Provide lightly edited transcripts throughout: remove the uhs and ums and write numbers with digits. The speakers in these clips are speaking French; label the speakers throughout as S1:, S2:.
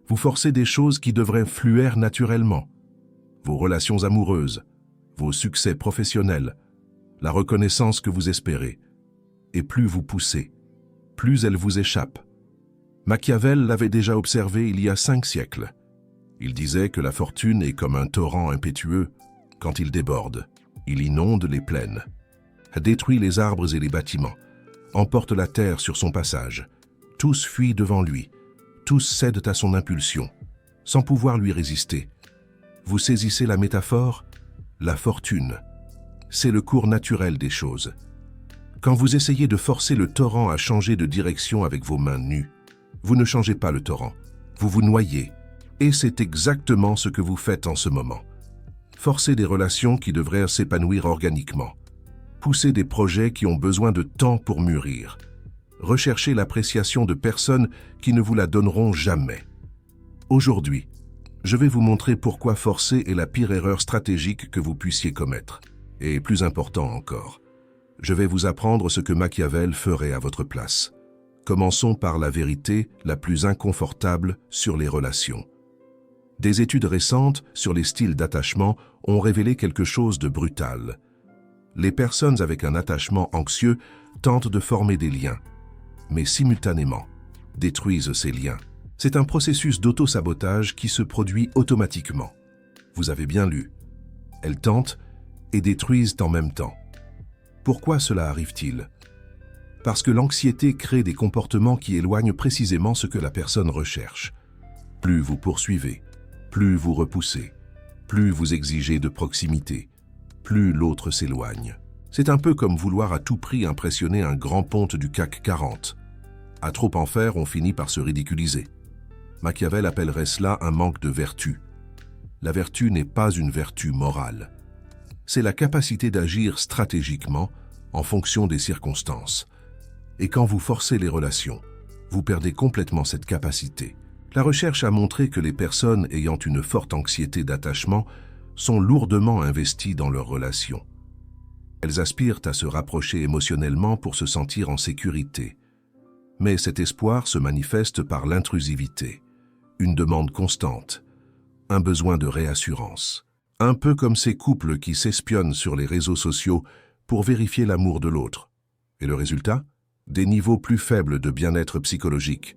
S1: Vous forcez des choses qui devraient fluer naturellement. Vos relations amoureuses, vos succès professionnels, la reconnaissance que vous espérez. Et plus vous poussez, plus elle vous échappe. Machiavel l'avait déjà observé il y a 5 siècles. Il disait que la fortune est comme un torrent impétueux. Quand il déborde, il inonde les plaines, détruit les arbres et les bâtiments, emporte la terre sur son passage. Tous fuient devant lui, tous cèdent à son impulsion, sans pouvoir lui résister. Vous saisissez la métaphore? La fortune, c'est le cours naturel des choses. Quand vous essayez de forcer le torrent à changer de direction avec vos mains nues, vous ne changez pas le torrent, vous vous noyez. Et c'est exactement ce que vous faites en ce moment. Forcer des relations qui devraient s'épanouir organiquement. Pousser des projets qui ont besoin de temps pour mûrir. Rechercher l'appréciation de personnes qui ne vous la donneront jamais. Aujourd'hui, je vais vous montrer pourquoi forcer est la pire erreur stratégique que vous puissiez commettre. Et plus important encore, je vais vous apprendre ce que Machiavel ferait à votre place. Commençons par la vérité la plus inconfortable sur les relations. Des études récentes sur les styles d'attachement ont révélé quelque chose de brutal. Les personnes avec un attachement anxieux tentent de former des liens, mais simultanément détruisent ces liens. C'est un processus d'auto-sabotage qui se produit automatiquement. Vous avez bien lu. Elles tentent et détruisent en même temps. Pourquoi cela arrive-t-il? Parce que l'anxiété crée des comportements qui éloignent précisément ce que la personne recherche. Plus vous poursuivez, plus vous repoussez, plus vous exigez de proximité, plus l'autre s'éloigne. C'est un peu comme vouloir à tout prix impressionner un grand ponte du CAC 40. À trop en faire, on finit par se ridiculiser. Machiavel appellerait cela un manque de vertu. La vertu n'est pas une vertu morale. C'est la capacité d'agir stratégiquement en fonction des circonstances. Et quand vous forcez les relations, vous perdez complètement cette capacité. La recherche a montré que les personnes ayant une forte anxiété d'attachement sont lourdement investies dans leurs relations. Elles aspirent à se rapprocher émotionnellement pour se sentir en sécurité. Mais cet espoir se manifeste par l'intrusivité, une demande constante, un besoin de réassurance. Un peu comme ces couples qui s'espionnent sur les réseaux sociaux pour vérifier l'amour de l'autre. Et le résultat? Des niveaux plus faibles de bien-être psychologique,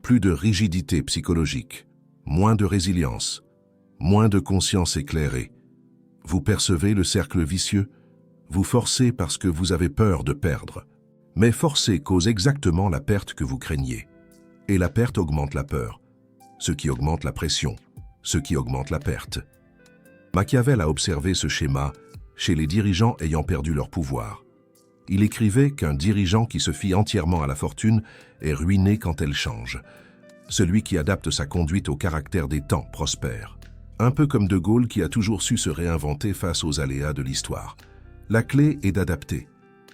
S1: plus de rigidité psychologique, moins de résilience, moins de conscience éclairée. Vous percevez le cercle vicieux? Vous forcez parce que vous avez peur de perdre. Mais forcer cause exactement la perte que vous craignez. Et la perte augmente la peur, ce qui augmente la pression, ce qui augmente la perte. Machiavel a observé ce schéma chez les dirigeants ayant perdu leur pouvoir. Il écrivait qu'un dirigeant qui se fie entièrement à la fortune est ruiné quand elle change. Celui qui adapte sa conduite au caractère des temps prospère. Un peu comme De Gaulle qui a toujours su se réinventer face aux aléas de l'histoire. La clé est d'adapter,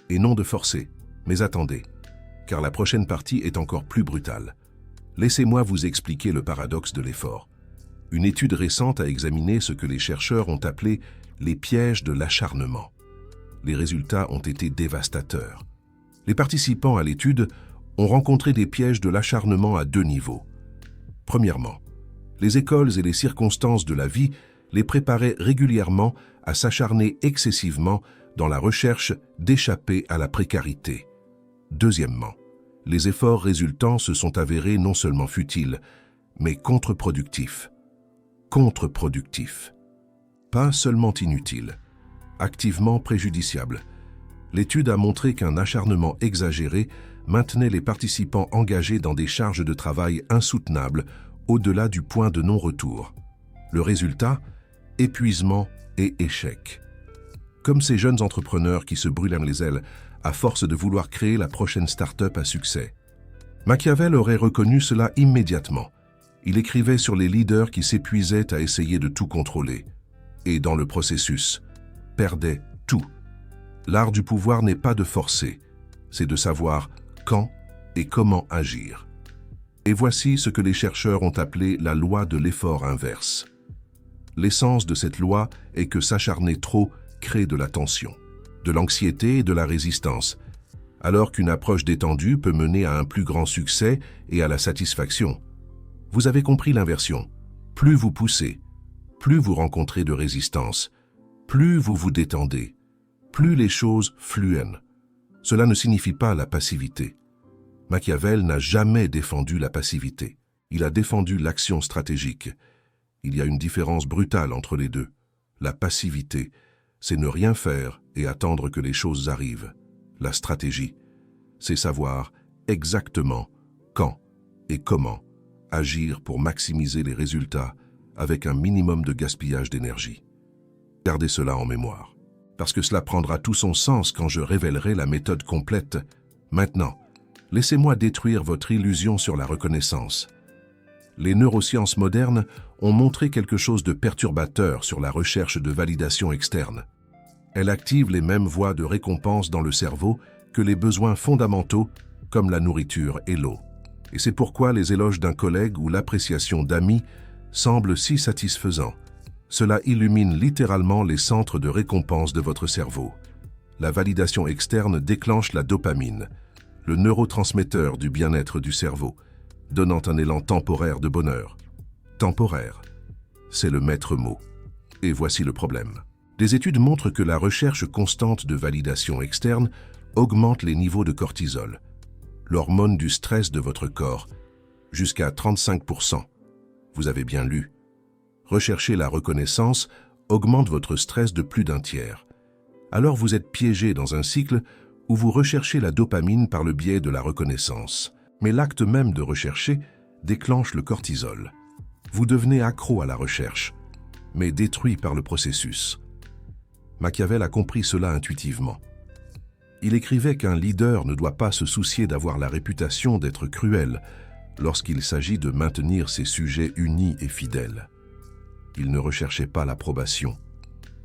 S1: et non de forcer. Mais attendez, car la prochaine partie est encore plus brutale. Laissez-moi vous expliquer le paradoxe de l'effort. Une étude récente a examiné ce que les chercheurs ont appelé les pièges de l'acharnement. Les résultats ont été dévastateurs. Les participants à l'étude ont rencontré des pièges de l'acharnement à 2 niveaux. Premièrement, les écoles et les circonstances de la vie les préparaient régulièrement à s'acharner excessivement dans la recherche d'échapper à la précarité. Deuxièmement, les efforts résultants se sont avérés non seulement futiles, mais contre-productifs. Contre-productifs. Pas seulement inutiles, activement préjudiciables. L'étude a montré qu'un acharnement exagéré maintenait les participants engagés dans des charges de travail insoutenables au-delà du point de non-retour. Le résultat? Épuisement et échec. Comme ces jeunes entrepreneurs qui se brûlent les ailes à force de vouloir créer la prochaine start-up à succès. Machiavel aurait reconnu cela immédiatement. Il écrivait sur les leaders qui s'épuisaient à essayer de tout contrôler. Et dans le processus, perdaient tout. L'art du pouvoir n'est pas de forcer, c'est de savoir quand et comment agir. Et voici ce que les chercheurs ont appelé la loi de l'effort inverse. L'essence de cette loi est que s'acharner trop crée de la tension, de l'anxiété et de la résistance, alors qu'une approche détendue peut mener à un plus grand succès et à la satisfaction. Vous avez compris l'inversion. Plus vous poussez, plus vous rencontrez de résistance, plus vous vous détendez, plus les choses fluent. Cela ne signifie pas la passivité. Machiavel n'a jamais défendu la passivité. Il a défendu l'action stratégique. Il y a une différence brutale entre les deux. La passivité, c'est ne rien faire et attendre que les choses arrivent. La stratégie, c'est savoir exactement quand et comment agir pour maximiser les résultats avec un minimum de gaspillage d'énergie. Gardez cela en mémoire, parce que cela prendra tout son sens quand je révélerai la méthode complète. Maintenant, laissez-moi détruire votre illusion sur la reconnaissance. Les neurosciences modernes ont montré quelque chose de perturbateur sur la recherche de validation externe. Elle active les mêmes voies de récompense dans le cerveau que les besoins fondamentaux comme la nourriture et l'eau. Et c'est pourquoi les éloges d'un collègue ou l'appréciation d'amis semblent si satisfaisants. Cela illumine littéralement les centres de récompense de votre cerveau. La validation externe déclenche la dopamine, le neurotransmetteur du bien-être du cerveau, donnant un élan temporaire de bonheur. Temporaire, c'est le maître mot. Et voici le problème. Des études montrent que la recherche constante de validation externe augmente les niveaux de cortisol, l'hormone du stress de votre corps, jusqu'à 35%. Vous avez bien lu. Rechercher la reconnaissance augmente votre stress de plus d'un tiers. Alors vous êtes piégé dans un cycle où vous recherchez la dopamine par le biais de la reconnaissance. Mais l'acte même de rechercher déclenche le cortisol. Vous devenez accro à la recherche, mais détruit par le processus. Machiavel a compris cela intuitivement. Il écrivait qu'un leader ne doit pas se soucier d'avoir la réputation d'être cruel lorsqu'il s'agit de maintenir ses sujets unis et fidèles. Il ne recherchait pas l'approbation,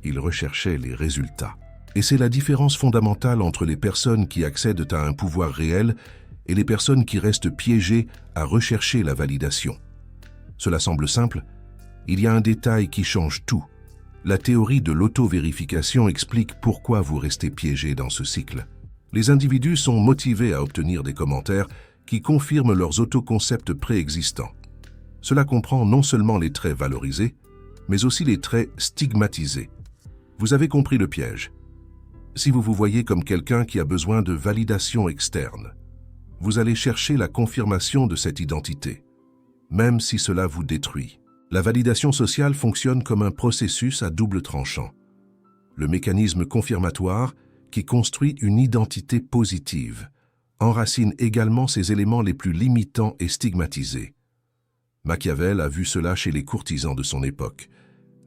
S1: il recherchait les résultats. Et c'est la différence fondamentale entre les personnes qui accèdent à un pouvoir réel et les personnes qui restent piégées à rechercher la validation. Cela semble simple, il y a un détail qui change tout. La théorie de l'auto-vérification explique pourquoi vous restez piégé dans ce cycle. Les individus sont motivés à obtenir des commentaires qui confirment leurs autoconcepts préexistants. Cela comprend non seulement les traits valorisés, mais aussi les traits stigmatisés. Vous avez compris le piège. Si vous vous voyez comme quelqu'un qui a besoin de validation externe, vous allez chercher la confirmation de cette identité, même si cela vous détruit. La validation sociale fonctionne comme un processus à double tranchant. Le mécanisme confirmatoire, qui construit une identité positive, enracine également ses éléments les plus limitants et stigmatisés. Machiavel a vu cela chez les courtisans de son époque,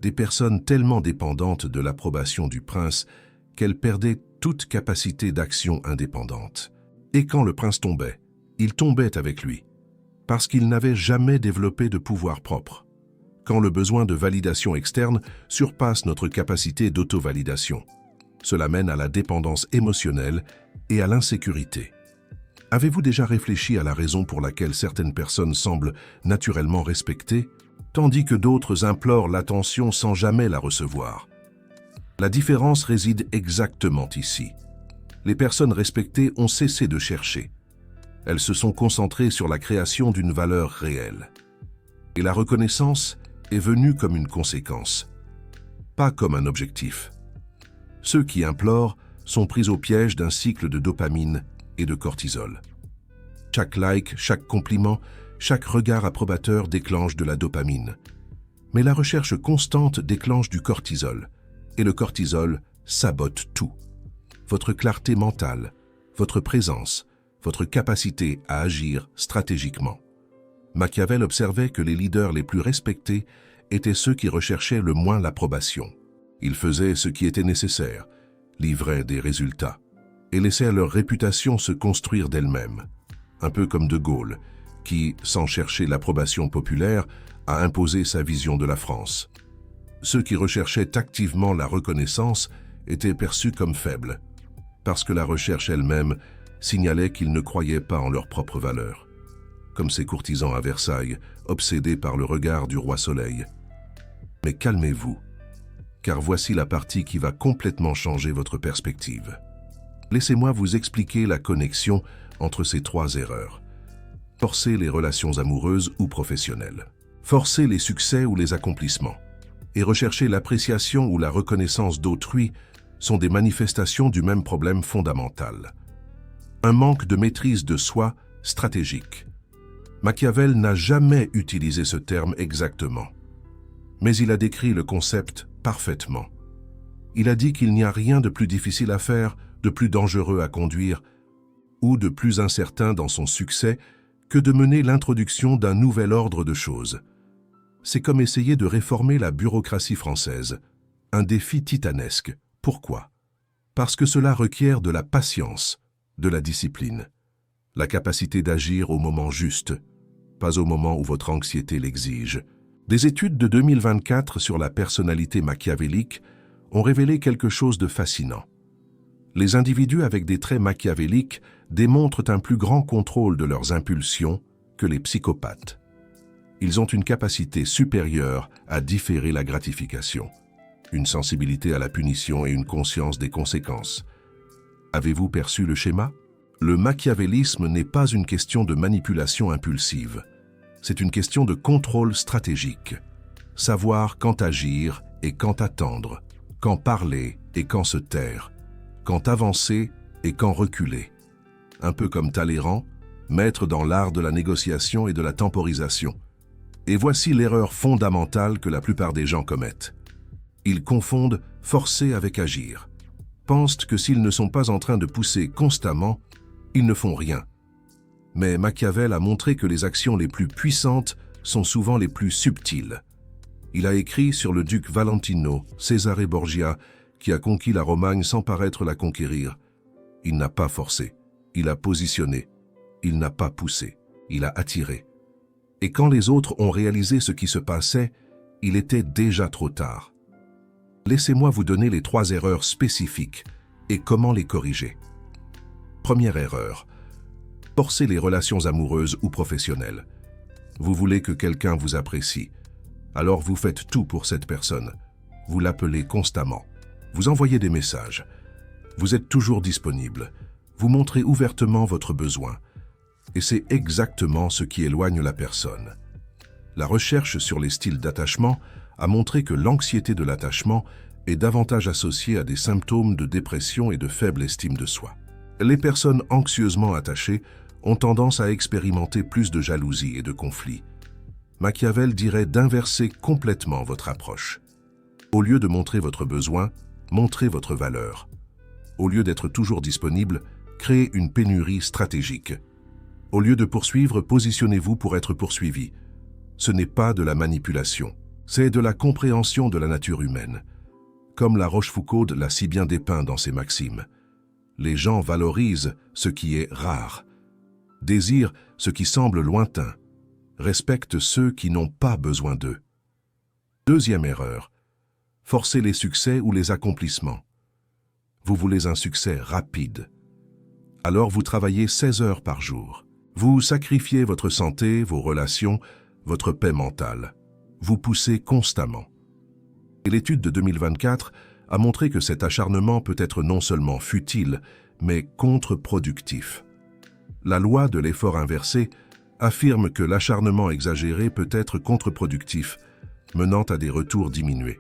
S1: des personnes tellement dépendantes de l'approbation du prince qu'elles perdaient toute capacité d'action indépendante. Et quand le prince tombait, il tombait avec lui, parce qu'il n'avait jamais développé de pouvoir propre. Quand le besoin de validation externe surpasse notre capacité d'auto-validation, cela mène à la dépendance émotionnelle et à l'insécurité. Avez-vous déjà réfléchi à la raison pour laquelle certaines personnes semblent naturellement respectées, tandis que d'autres implorent l'attention sans jamais la recevoir? La différence réside exactement ici. Les personnes respectées ont cessé de chercher. Elles se sont concentrées sur la création d'une valeur réelle. Et la reconnaissance est venue comme une conséquence, pas comme un objectif. Ceux qui implorent sont pris au piège d'un cycle de dopamine et de cortisol. Chaque like, chaque compliment, chaque regard approbateur déclenche de la dopamine. Mais la recherche constante déclenche du cortisol, et le cortisol sabote tout. Votre clarté mentale, votre présence, votre capacité à agir stratégiquement. Machiavel observait que les leaders les plus respectés étaient ceux qui recherchaient le moins l'approbation. Ils faisaient ce qui était nécessaire, livraient des résultats, et laissaient leur réputation se construire d'elle-même. Un peu comme De Gaulle, qui, sans chercher l'approbation populaire, a imposé sa vision de la France. Ceux qui recherchaient activement la reconnaissance étaient perçus comme faibles, parce que la recherche elle-même signalait qu'ils ne croyaient pas en leur propre valeur, comme ces courtisans à Versailles, obsédés par le regard du roi Soleil. Mais calmez-vous, car voici la partie qui va complètement changer votre perspective. Laissez-moi vous expliquer la connexion entre ces trois erreurs. Forcer les relations amoureuses ou professionnelles. Forcer les succès ou les accomplissements. Et rechercher l'appréciation ou la reconnaissance d'autrui sont des manifestations du même problème fondamental. Un manque de maîtrise de soi stratégique. Machiavel n'a jamais utilisé ce terme exactement, mais il a décrit le concept parfaitement. Il a dit qu'il n'y a rien de plus difficile à faire, de plus dangereux à conduire, ou de plus incertain dans son succès que de mener l'introduction d'un nouvel ordre de choses. C'est comme essayer de réformer la bureaucratie française, un défi titanesque. Pourquoi? Parce que cela requiert de la patience, de la discipline, la capacité d'agir au moment juste, pas au moment où votre anxiété l'exige. Des études de 2024 sur la personnalité machiavélique ont révélé quelque chose de fascinant. Les individus avec des traits machiavéliques démontrent un plus grand contrôle de leurs impulsions que les psychopathes. Ils ont une capacité supérieure à différer la gratification, une sensibilité à la punition et une conscience des conséquences. Avez-vous perçu le schéma? Le machiavélisme n'est pas une question de manipulation impulsive. C'est une question de contrôle stratégique. Savoir quand agir et quand attendre, quand parler et quand se taire, quand avancer et quand reculer. Un peu comme Talleyrand, maître dans l'art de la négociation et de la temporisation. Et voici l'erreur fondamentale que la plupart des gens commettent. Ils confondent forcer avec agir. Pensent que s'ils ne sont pas en train de pousser constamment, ils ne font rien. Mais Machiavel a montré que les actions les plus puissantes sont souvent les plus subtiles. Il a écrit sur le duc Valentino, Cesare Borgia, qui a conquis la Romagne sans paraître la conquérir. Il n'a pas forcé, il a positionné, il n'a pas poussé, il a attiré. Et quand les autres ont réalisé ce qui se passait, il était déjà trop tard. Laissez-moi vous donner les 3 erreurs spécifiques et comment les corriger. Première erreur. Forcer les relations amoureuses ou professionnelles. Vous voulez que quelqu'un vous apprécie. Alors vous faites tout pour cette personne. Vous l'appelez constamment. Vous envoyez des messages. Vous êtes toujours disponible. Vous montrez ouvertement votre besoin. Et c'est exactement ce qui éloigne la personne. La recherche sur les styles d'attachement a montré que l'anxiété de l'attachement est davantage associée à des symptômes de dépression et de faible estime de soi. Les personnes anxieusement attachées ont tendance à expérimenter plus de jalousie et de conflits. Machiavel dirait d'inverser complètement votre approche. Au lieu de montrer votre besoin, montrez votre valeur. Au lieu d'être toujours disponible, créez une pénurie stratégique. Au lieu de poursuivre, positionnez-vous pour être poursuivi. Ce n'est pas de la manipulation, c'est de la compréhension de la nature humaine. Comme la Rochefoucauld l'a si bien dépeint dans ses maximes. Les gens valorisent ce qui est rare, désirent ce qui semble lointain, respectent ceux qui n'ont pas besoin d'eux. Deuxième erreur, forcer les succès ou les accomplissements. Vous voulez un succès rapide. Alors vous travaillez 16 heures par jour. Vous sacrifiez votre santé, vos relations, votre paix mentale. Vous poussez constamment. Et l'étude de 2024 a montré que cet acharnement peut être non seulement futile, mais contre-productif. La loi de l'effort inversé affirme que l'acharnement exagéré peut être contre-productif, menant à des retours diminués.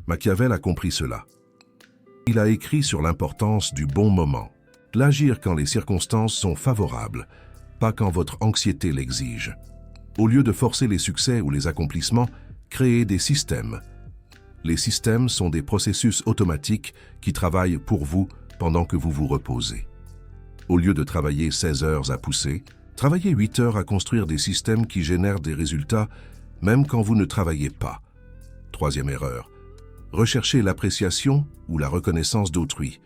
S1: Machiavel a compris cela. Il a écrit sur l'importance du bon moment, l'agir quand les circonstances sont favorables, pas quand votre anxiété l'exige. Au lieu de forcer les succès ou les accomplissements, créez des systèmes. Les systèmes sont des processus automatiques qui travaillent pour vous pendant que vous vous reposez. Au lieu de travailler 16 heures à pousser, travaillez 8 heures à construire des systèmes qui génèrent des résultats même quand vous ne travaillez pas. Troisième erreur. Recherchez l'appréciation ou la reconnaissance d'autrui.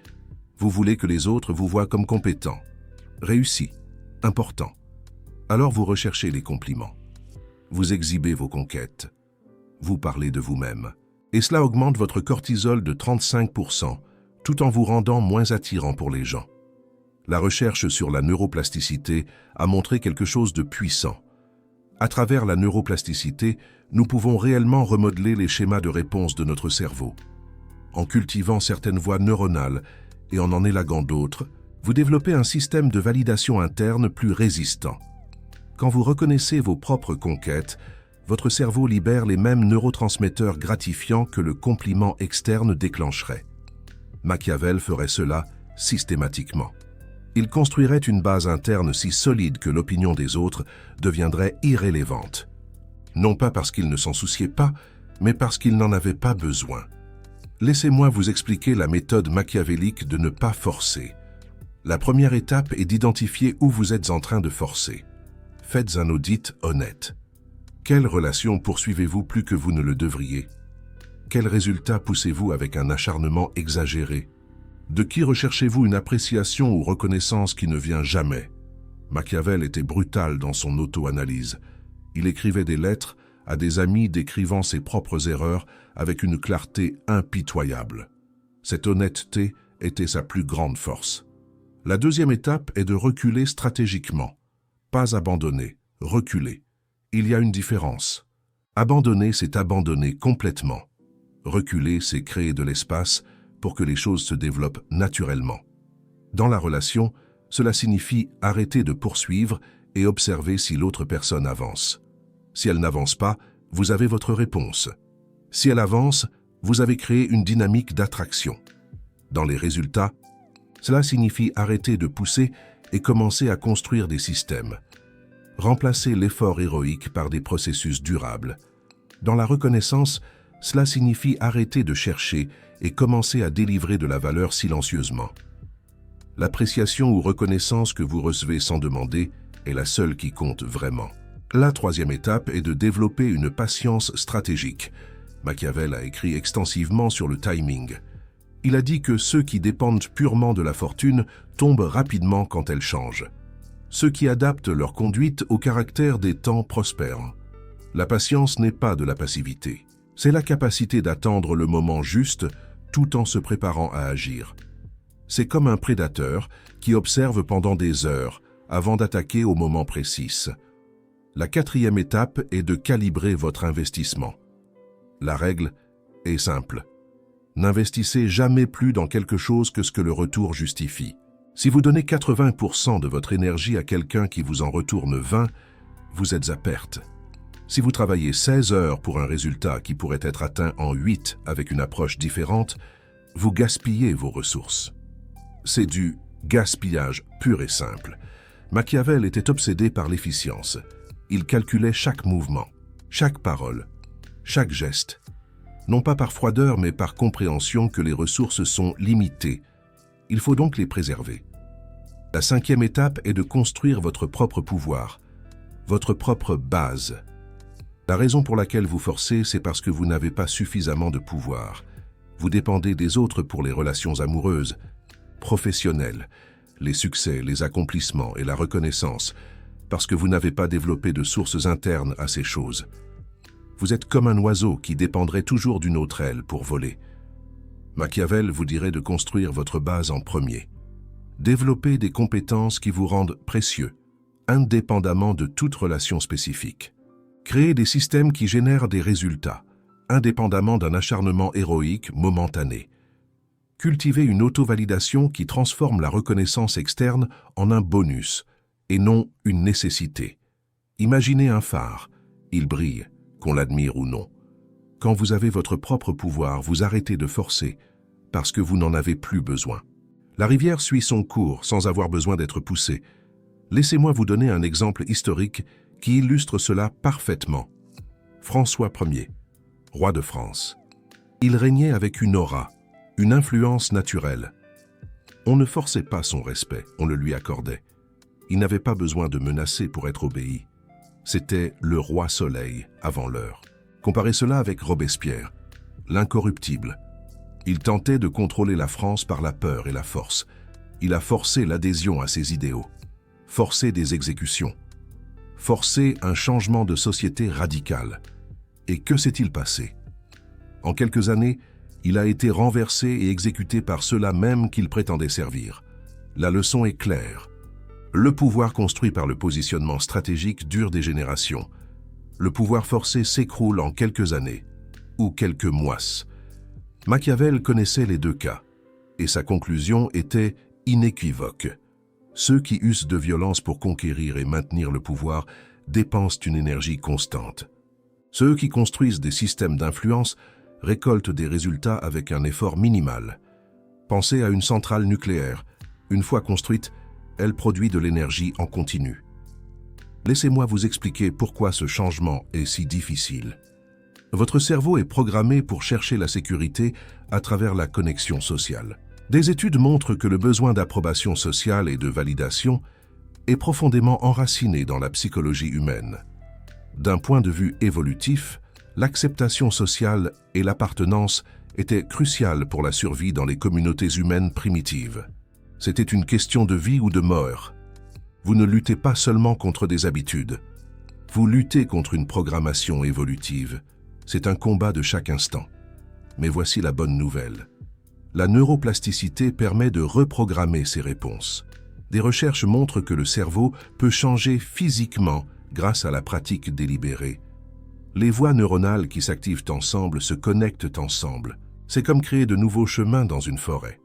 S1: Vous voulez que les autres vous voient comme compétent, réussi, important. Alors vous recherchez les compliments. Vous exhibez vos conquêtes. Vous parlez de vous-même. Et cela augmente votre cortisol de 35%, tout en vous rendant moins attirant pour les gens. La recherche sur la neuroplasticité a montré quelque chose de puissant. À travers la neuroplasticité, nous pouvons réellement remodeler les schémas de réponse de notre cerveau. En cultivant certaines voies neuronales et en élaguant d'autres, vous développez un système de validation interne plus résistant. Quand vous reconnaissez vos propres conquêtes, votre cerveau libère les mêmes neurotransmetteurs gratifiants que le compliment externe déclencherait. Machiavel ferait cela systématiquement. Il construirait une base interne si solide que l'opinion des autres deviendrait irrélevante. Non pas parce qu'il ne s'en souciait pas, mais parce qu'il n'en avait pas besoin. Laissez-moi vous expliquer la méthode machiavélique de ne pas forcer. La première étape est d'identifier où vous êtes en train de forcer. Faites un audit honnête. Quelle relation poursuivez-vous plus que vous ne le devriez? Quel résultat poussez-vous avec un acharnement exagéré? De qui recherchez-vous une appréciation ou reconnaissance qui ne vient jamais? Machiavel était brutal dans son auto-analyse. Il écrivait des lettres à des amis décrivant ses propres erreurs avec une clarté impitoyable. Cette honnêteté était sa plus grande force. La deuxième étape est de reculer stratégiquement. Pas abandonner, reculer. Il y a une différence. Abandonner, c'est abandonner complètement. Reculer, c'est créer de l'espace pour que les choses se développent naturellement. Dans la relation, cela signifie arrêter de poursuivre et observer si l'autre personne avance. Si elle n'avance pas, vous avez votre réponse. Si elle avance, vous avez créé une dynamique d'attraction. Dans les résultats, cela signifie arrêter de pousser et commencer à construire des systèmes. Remplacer l'effort héroïque par des processus durables. Dans la reconnaissance, cela signifie arrêter de chercher et commencer à délivrer de la valeur silencieusement. L'appréciation ou reconnaissance que vous recevez sans demander est la seule qui compte vraiment. La troisième étape est de développer une patience stratégique. Machiavel a écrit extensivement sur le timing. Il a dit que ceux qui dépendent purement de la fortune tombent rapidement quand elle change. Ceux qui adaptent leur conduite au caractère des temps prospèrent. La patience n'est pas de la passivité. C'est la capacité d'attendre le moment juste tout en se préparant à agir. C'est comme un prédateur qui observe pendant des heures avant d'attaquer au moment précis. La quatrième étape est de calibrer votre investissement. La règle est simple. N'investissez jamais plus dans quelque chose que ce que le retour justifie. Si vous donnez 80% de votre énergie à quelqu'un qui vous en retourne 20, vous êtes à perte. Si vous travaillez 16 heures pour un résultat qui pourrait être atteint en 8 avec une approche différente, vous gaspillez vos ressources. C'est du gaspillage pur et simple. Machiavel était obsédé par l'efficience. Il calculait chaque mouvement, chaque parole, chaque geste. Non pas par froideur, mais par compréhension que les ressources sont limitées. Il faut donc les préserver. La cinquième étape est de construire votre propre pouvoir, votre propre base. La raison pour laquelle vous forcez, c'est parce que vous n'avez pas suffisamment de pouvoir. Vous dépendez des autres pour les relations amoureuses, professionnelles, les succès, les accomplissements et la reconnaissance, parce que vous n'avez pas développé de sources internes à ces choses. Vous êtes comme un oiseau qui dépendrait toujours d'une autre aile pour voler. Machiavel vous dirait de construire votre base en premier. Développez des compétences qui vous rendent précieux, indépendamment de toute relation spécifique. Créez des systèmes qui génèrent des résultats, indépendamment d'un acharnement héroïque momentané. Cultivez une auto-validation qui transforme la reconnaissance externe en un bonus, et non une nécessité. Imaginez un phare, il brille, qu'on l'admire ou non. Quand vous avez votre propre pouvoir, vous arrêtez de forcer, parce que vous n'en avez plus besoin. La rivière suit son cours sans avoir besoin d'être poussée. Laissez-moi vous donner un exemple historique qui illustre cela parfaitement. François Ier, roi de France. Il régnait avec une aura, une influence naturelle. On ne forçait pas son respect, on le lui accordait. Il n'avait pas besoin de menacer pour être obéi. C'était le roi soleil avant l'heure. Comparez cela avec Robespierre, l'incorruptible. Il tentait de contrôler la France par la peur et la force. Il a forcé l'adhésion à ses idéaux, forcé des exécutions, forcé un changement de société radical. Et que s'est-il passé? En quelques années, il a été renversé et exécuté par ceux-là même qu'il prétendait servir. La leçon est claire. Le pouvoir construit par le positionnement stratégique dure des générations. Le pouvoir forcé s'écroule en quelques années, ou quelques mois. Machiavel connaissait les deux cas, et sa conclusion était inéquivoque. Ceux qui usent de violence pour conquérir et maintenir le pouvoir dépensent une énergie constante. Ceux qui construisent des systèmes d'influence récoltent des résultats avec un effort minimal. Pensez à une centrale nucléaire. Une fois construite, elle produit de l'énergie en continu. Laissez-moi vous expliquer pourquoi ce changement est si difficile. Votre cerveau est programmé pour chercher la sécurité à travers la connexion sociale. Des études montrent que le besoin d'approbation sociale et de validation est profondément enraciné dans la psychologie humaine. D'un point de vue évolutif, l'acceptation sociale et l'appartenance étaient cruciales pour la survie dans les communautés humaines primitives. C'était une question de vie ou de mort. Vous ne luttez pas seulement contre des habitudes. Vous luttez contre une programmation évolutive. C'est un combat de chaque instant. Mais voici la bonne nouvelle. La neuroplasticité permet de reprogrammer ces réponses. Des recherches montrent que le cerveau peut changer physiquement grâce à la pratique délibérée. Les voies neuronales qui s'activent ensemble se connectent ensemble. C'est comme créer de nouveaux chemins dans une forêt.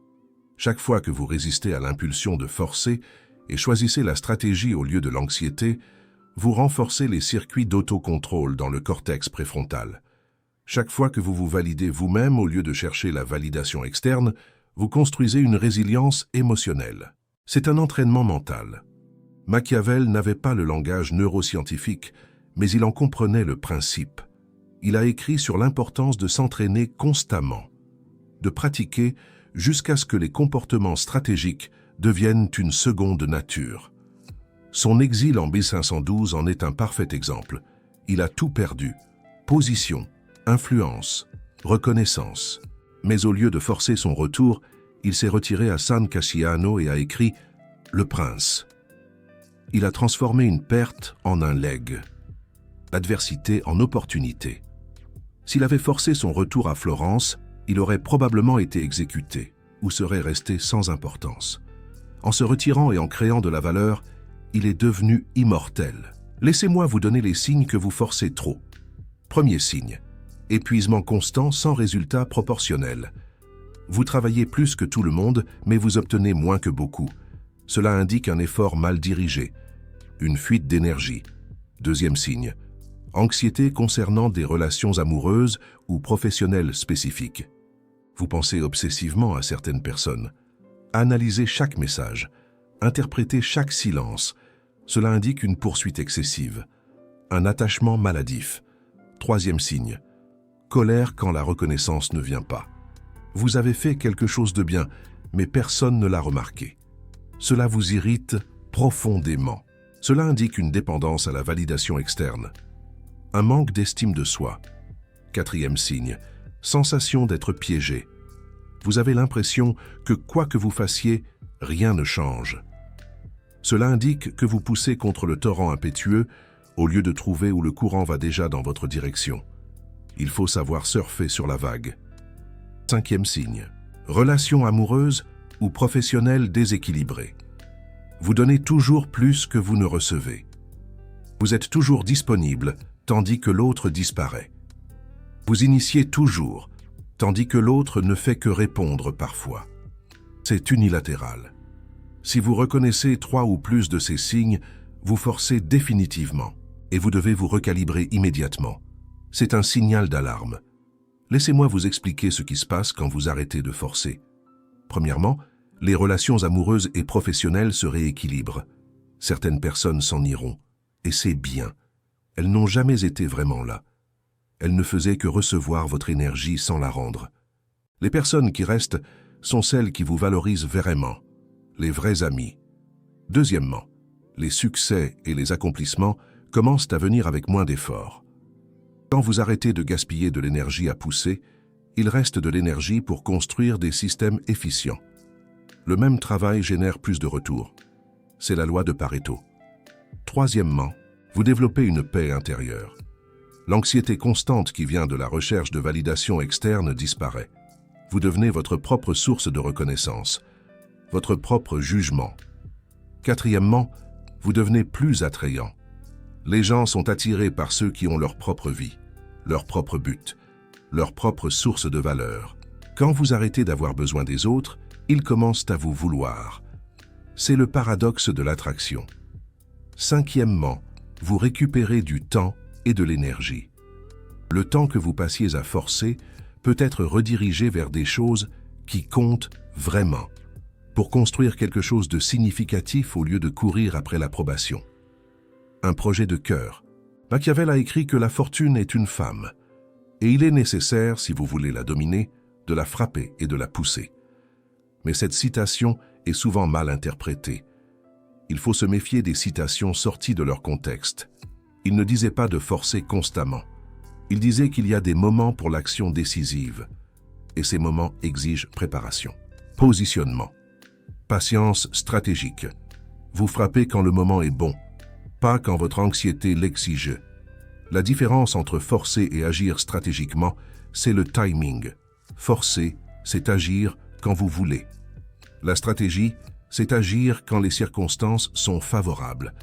S1: Chaque fois que vous résistez à l'impulsion de forcer et choisissez la stratégie au lieu de l'anxiété, vous renforcez les circuits d'autocontrôle dans le cortex préfrontal. Chaque fois que vous vous validez vous-même au lieu de chercher la validation externe, vous construisez une résilience émotionnelle. C'est un entraînement mental. Machiavel n'avait pas le langage neuroscientifique, mais il en comprenait le principe. Il a écrit sur l'importance de s'entraîner constamment, de pratiquer jusqu'à ce que les comportements stratégiques deviennent une seconde nature. Son exil en B512 en est un parfait exemple. Il a tout perdu. Position, influence, reconnaissance. Mais au lieu de forcer son retour, il s'est retiré à San Casciano et a écrit « Le Prince ». Il a transformé une perte en un legs, l'adversité en opportunité. S'il avait forcé son retour à Florence, il aurait probablement été exécuté ou serait resté sans importance. En se retirant et en créant de la valeur, il est devenu immortel. Laissez-moi vous donner les signes que vous forcez trop. Premier signe. Épuisement constant sans résultat proportionnel. Vous travaillez plus que tout le monde, mais vous obtenez moins que beaucoup. Cela indique un effort mal dirigé. Une fuite d'énergie. Deuxième signe. Anxiété concernant des relations amoureuses ou professionnelles spécifiques. Vous pensez obsessivement à certaines personnes. Analysez chaque message. Interprétez chaque silence. Cela indique une poursuite excessive. Un attachement maladif. Troisième signe. Colère quand la reconnaissance ne vient pas. Vous avez fait quelque chose de bien, mais personne ne l'a remarqué. Cela vous irrite profondément. Cela indique une dépendance à la validation externe. Un manque d'estime de soi. Quatrième signe. Sensation d'être piégé. Vous avez l'impression que quoi que vous fassiez, rien ne change. Cela indique que vous poussez contre le torrent impétueux au lieu de trouver où le courant va déjà dans votre direction. Il faut savoir surfer sur la vague. Cinquième signe. Relation amoureuse ou professionnelle déséquilibrée. Vous donnez toujours plus que vous ne recevez. Vous êtes toujours disponible, tandis que l'autre disparaît. Vous initiez toujours, tandis que l'autre ne fait que répondre parfois. C'est unilatéral. Si vous reconnaissez 3 ou plus de ces signes, vous forcez définitivement et vous devez vous recalibrer immédiatement. C'est un signal d'alarme. Laissez-moi vous expliquer ce qui se passe quand vous arrêtez de forcer. Premièrement, les relations amoureuses et professionnelles se rééquilibrent. Certaines personnes s'en iront, et c'est bien. Elles n'ont jamais été vraiment là. Elles ne faisaient que recevoir votre énergie sans la rendre. Les personnes qui restent sont celles qui vous valorisent vraiment, les vrais amis. Deuxièmement, les succès et les accomplissements commencent à venir avec moins d'efforts. Quand vous arrêtez de gaspiller de l'énergie à pousser, il reste de l'énergie pour construire des systèmes efficients. Le même travail génère plus de retours. C'est la loi de Pareto. Troisièmement, vous développez une paix intérieure. L'anxiété constante qui vient de la recherche de validation externe disparaît. Vous devenez votre propre source de reconnaissance, votre propre jugement. Quatrièmement, vous devenez plus attrayant. Les gens sont attirés par ceux qui ont leur propre vie, leur propre but, leur propre source de valeur. Quand vous arrêtez d'avoir besoin des autres, ils commencent à vous vouloir. C'est le paradoxe de l'attraction. Cinquièmement, vous récupérez du temps et de l'énergie. Le temps que vous passiez à forcer peut être redirigé vers des choses qui comptent vraiment, pour construire quelque chose de significatif au lieu de courir après l'approbation. Un projet de cœur. Machiavel a écrit que la fortune est une femme, et il est nécessaire, si vous voulez la dominer, de la frapper et de la pousser. Mais cette citation est souvent mal interprétée. Il faut se méfier des citations sorties de leur contexte. Il ne disait pas de forcer constamment. Il disait qu'il y a des moments pour l'action décisive, et ces moments exigent préparation. Positionnement. Patience stratégique. Vous frappez quand le moment est bon, pas quand votre anxiété l'exige. La différence entre forcer et agir stratégiquement, c'est le timing. Forcer, c'est agir quand vous voulez. La stratégie, c'est agir quand les circonstances sont favorables.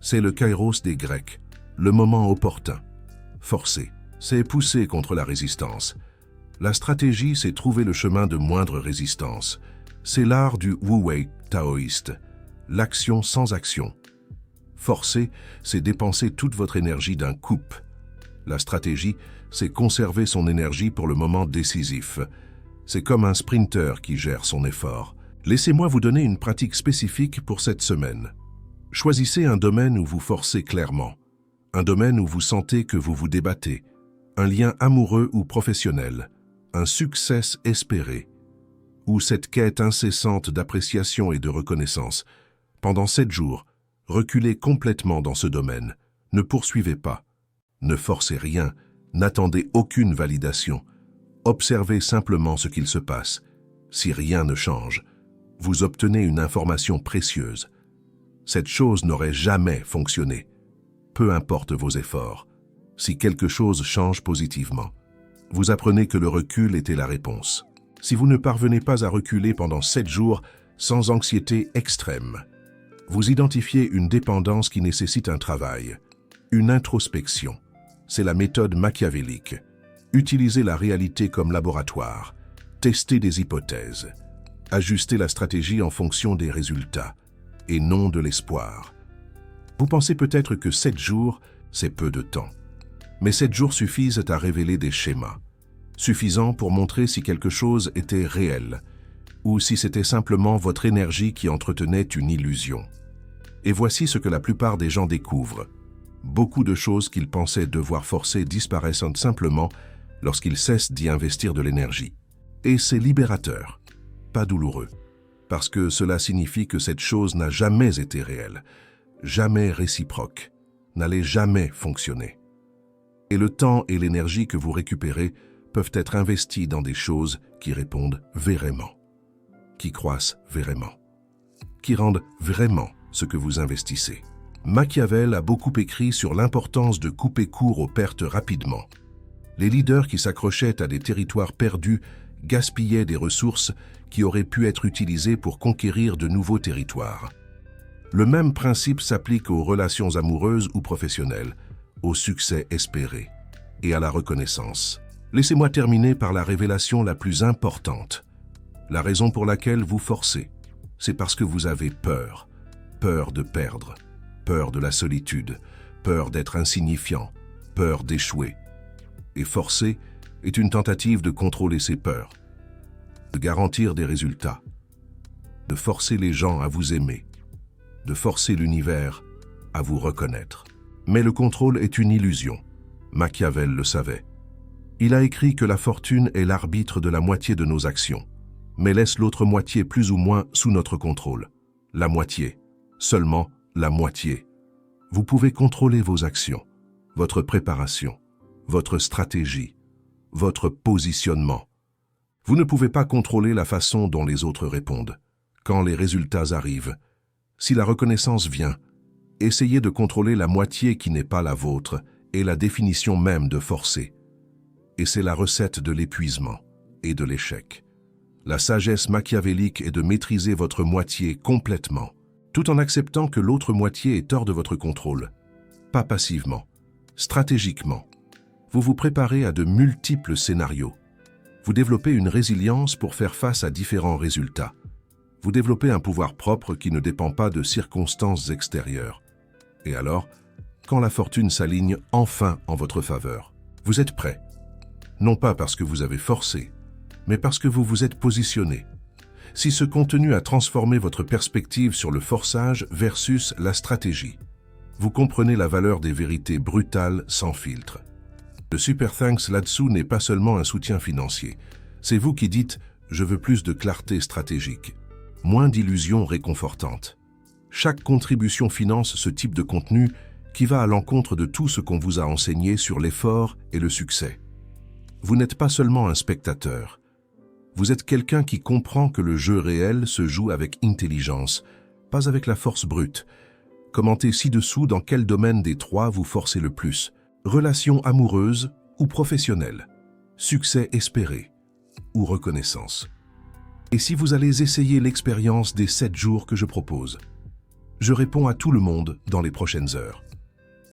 S1: C'est le kairos des Grecs, le moment opportun. Forcer, c'est pousser contre la résistance. La stratégie, c'est trouver le chemin de moindre résistance. C'est l'art du wu-wei taoïste, l'action sans action. Forcer, c'est dépenser toute votre énergie d'un coup. La stratégie, c'est conserver son énergie pour le moment décisif. C'est comme un sprinter qui gère son effort. Laissez-moi vous donner une pratique spécifique pour cette semaine. Choisissez un domaine où vous forcez clairement, un domaine où vous sentez que vous vous débattez, un lien amoureux ou professionnel, un succès espéré, ou cette quête incessante d'appréciation et de reconnaissance. Pendant 7 jours, reculez complètement dans ce domaine. Ne poursuivez pas. Ne forcez rien. N'attendez aucune validation. Observez simplement ce qu'il se passe. Si rien ne change, vous obtenez une information précieuse. Cette chose n'aurait jamais fonctionné. Peu importe vos efforts. Si quelque chose change positivement, vous apprenez que le recul était la réponse. Si vous ne parvenez pas à reculer pendant 7 jours sans anxiété extrême, vous identifiez une dépendance qui nécessite un travail, une introspection. C'est la méthode machiavélique. Utilisez la réalité comme laboratoire, testez des hypothèses, ajustez la stratégie en fonction des résultats et non de l'espoir. Vous pensez peut-être que 7 jours, c'est peu de temps. Mais 7 jours suffisent à révéler des schémas, suffisants pour montrer si quelque chose était réel, ou si c'était simplement votre énergie qui entretenait une illusion. Et voici ce que la plupart des gens découvrent. Beaucoup de choses qu'ils pensaient devoir forcer disparaissent simplement lorsqu'ils cessent d'y investir de l'énergie. Et c'est libérateur, pas douloureux, parce que cela signifie que cette chose n'a jamais été réelle, jamais réciproque, n'allait jamais fonctionner. Et le temps et l'énergie que vous récupérez peuvent être investis dans des choses qui répondent vraiment, qui croissent vraiment, qui rendent vraiment ce que vous investissez. Machiavel a beaucoup écrit sur l'importance de couper court aux pertes rapidement. Les leaders qui s'accrochaient à des territoires perdus gaspillaient des ressources qui auraient pu être utilisées pour conquérir de nouveaux territoires. Le même principe s'applique aux relations amoureuses ou professionnelles, au succès espéré et à la reconnaissance. Laissez-moi terminer par la révélation la plus importante. La raison pour laquelle vous forcez, c'est parce que vous avez peur. Peur de perdre, peur de la solitude, peur d'être insignifiant, peur d'échouer. Et forcer est une tentative de contrôler ces peurs, de garantir des résultats, de forcer les gens à vous aimer, de forcer l'univers à vous reconnaître. Mais le contrôle est une illusion. Machiavel le savait. Il a écrit que la fortune est l'arbitre de la moitié de nos actions, mais laisse l'autre moitié plus ou moins sous notre contrôle. La moitié, seulement la moitié. Vous pouvez contrôler vos actions, votre préparation, votre stratégie, votre positionnement. Vous ne pouvez pas contrôler la façon dont les autres répondent. Quand les résultats arrivent, si la reconnaissance vient, essayez de contrôler la moitié qui n'est pas la vôtre et la définition même de forcer. Et c'est la recette de l'épuisement et de l'échec. La sagesse machiavélique est de maîtriser votre moitié complètement, tout en acceptant que l'autre moitié est hors de votre contrôle. Pas passivement, stratégiquement. Vous vous préparez à de multiples scénarios. Vous développez une résilience pour faire face à différents résultats. Vous développez un pouvoir propre qui ne dépend pas de circonstances extérieures. Et alors, quand la fortune s'aligne enfin en votre faveur, vous êtes prêt. Non pas parce que vous avez forcé, mais parce que vous vous êtes positionné. Si ce contenu a transformé votre perspective sur le forçage versus la stratégie, vous comprenez la valeur des vérités brutales sans filtre. Le Super Thanks là-dessous n'est pas seulement un soutien financier. C'est vous qui dites « Je veux plus de clarté stratégique ». Moins d'illusions réconfortantes. Chaque contribution finance ce type de contenu qui va à l'encontre de tout ce qu'on vous a enseigné sur l'effort et le succès. Vous n'êtes pas seulement un spectateur. Vous êtes quelqu'un qui comprend que le jeu réel se joue avec intelligence, pas avec la force brute. Commentez ci-dessous dans quel domaine des trois vous forcez le plus. Relation amoureuse ou professionnelle. Succès espéré ou reconnaissance. Et si vous allez essayer l'expérience des 7 jours que je propose? Je réponds à tout le monde dans les prochaines heures.